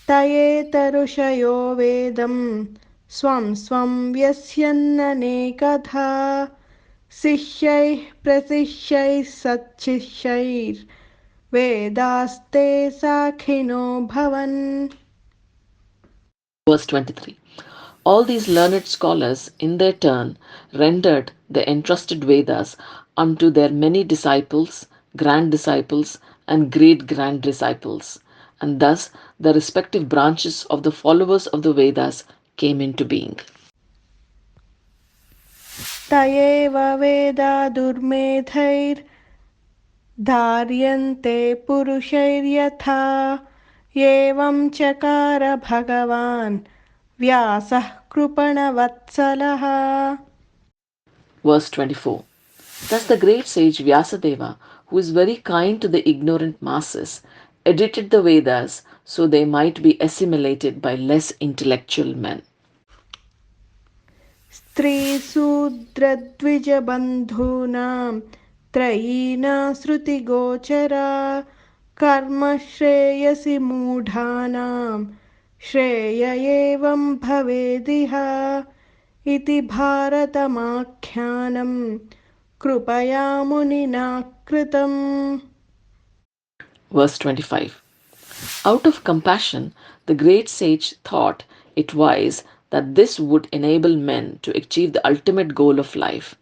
तयेतरुषयो वेदं स्वं स्वं व्यस्यन्ननेकधा शिष्यैः प्रशिष्यैः सच्छिष्यैर्वेदास्ते साखिनो भवन्. Verse 23. All these learned scholars, in their turn, rendered the entrusted Vedas unto their many disciples, grand disciples, and great grand disciples, and thus the respective branches of the followers of the Vedas came into being. तयेव वेदा धार्यन्ते पुरुषैर्यथा एवं चकार भगवान् व्यासः कृपणवत्सलः. Verse 24. Thus the great sage Vyasadeva, who is very kind to the ignorant masses, edited the Vedas so they might be assimilated by less intellectual men. स्त्रीशूद्रद्विजबन्धूनां त्रयीना श्रुतिगोचरा कर्म श्रेयसि मूढानां श्रेय एवं भवेदिह इति भारतमाख्यानं कृपया मुनिना कृतम्. Verse 25. Out of compassion, the great sage thought it wise that this would enable men to achieve the ultimate goal of life.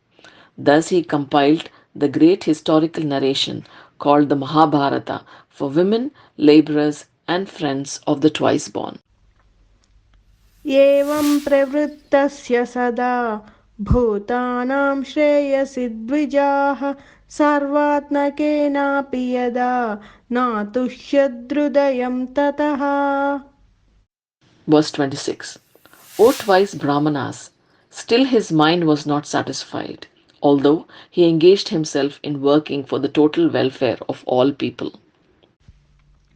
Thus, he compiled the great historical narration called the Mahabharata for women, laborers, and friends of the twice born. एवं प्रवृत्तस्य सदा भूतानां श्रेयसि द्विजाः सर्वात्मकेनापि यदा नातुष्यदृदयं ततः. Verse 26. O twice Brahmanas, still his mind was not satisfied, although he engaged himself in working for the total welfare of all people.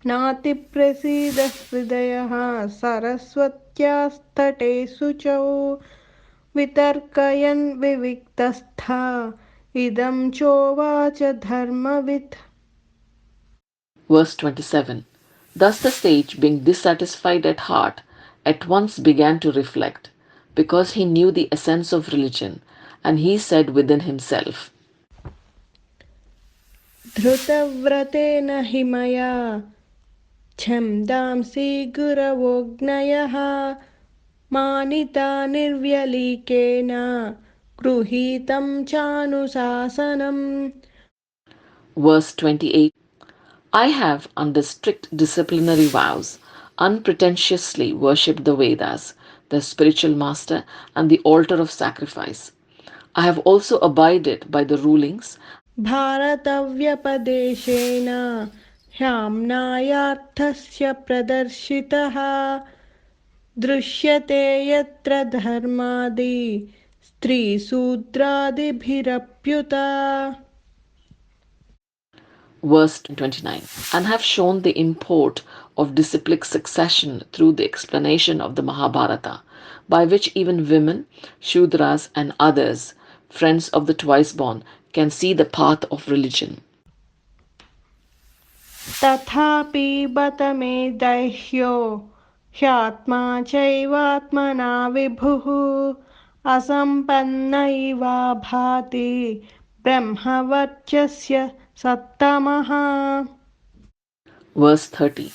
नातिप्रसीद हृदयः सरस्वत्यास्तटे शुचौ वितर्कयन् विविक्तस्था इदं चोवाच धर्मवित्. Verse 27. Thus the sage, being dissatisfied at heart, at once began to reflect, because he knew the essence of religion, and he said within himself, धृतव्रतेन हि मया छन्दांसि गुरवोऽज्ञयः मानिता निर्व्यलीकेन गृहीतं चानुशासनम्. verse 28. I have, under strict disciplinary vows, unpretentiously worshipped the Vedas, the spiritual master, and the altar of sacrifice. I have also abided by the rulings भारतव्यपदेशेन ह्याम्नायार्थस्य प्रदर्शितः दृश्यते यत्र धर्मादि स्त्रीशूद्रादिभिरप्युता. verse 29, and have shown the import of disciplic succession through the explanation of the Mahabharata, by which even women, Shudras, and others, friends of the twice born, can see the path of religion. तथापि बत मे दैह्यो ह्यात्मा चैवात्मना विभुः असम्पन्न इवा भाति ब्रह्मवर्चस्य सत्तमः. Verse 30,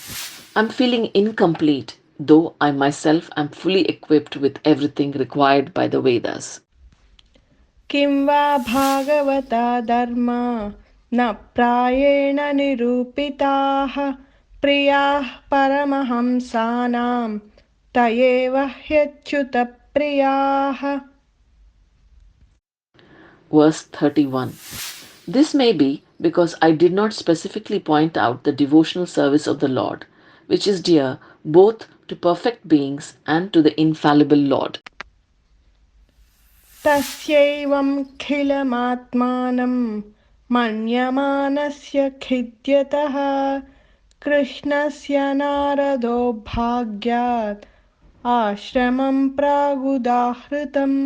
I'm feeling incomplete, though I myself am fully equipped with everything required by the Vedas. किं वा भागवता धर्मा न प्रायेण निरूपिताः प्रियाः परमहंसानां तयेव ह्यच्युतप्रियाः. Verse 31. This may be because I did not specifically point out the devotional service of the Lord, which is dear both to perfect beings and to the infallible Lord. तस्यैवं खिलमात्मानं मन्यमानस्य खिद्यतः कृष्णस्य नारदो भाग्यात् आश्रमं प्रागुदाहृतम्.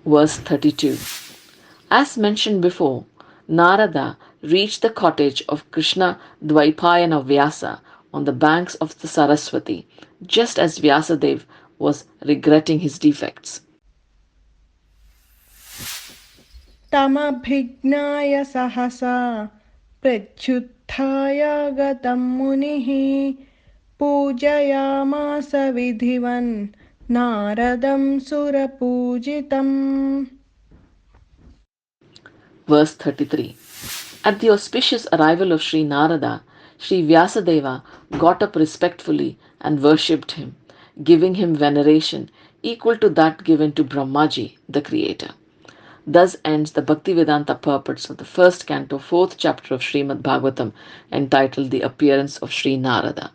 Verse 32. As mentioned before, Narada reached the cottage of Krishna Dvaipayana Vyasa on the banks of the Saraswati, just as Vyasadev was regretting his defects. तमभिज्ञाय सहसा प्रत्युत्थाय गतं मुनिः पूजयामास विधिवन् नारदं सुरपूजितम्. Verse 33. At the auspicious arrival of Sri Narada, Sri Vyasadeva got up respectfully and worshipped him, giving him veneration equal to that given to Brahmaji, the creator. Thus ends the Bhaktivedanta purports of the first canto, fourth chapter of Srimad Bhagavatam, entitled The Appearance of Sri Narada.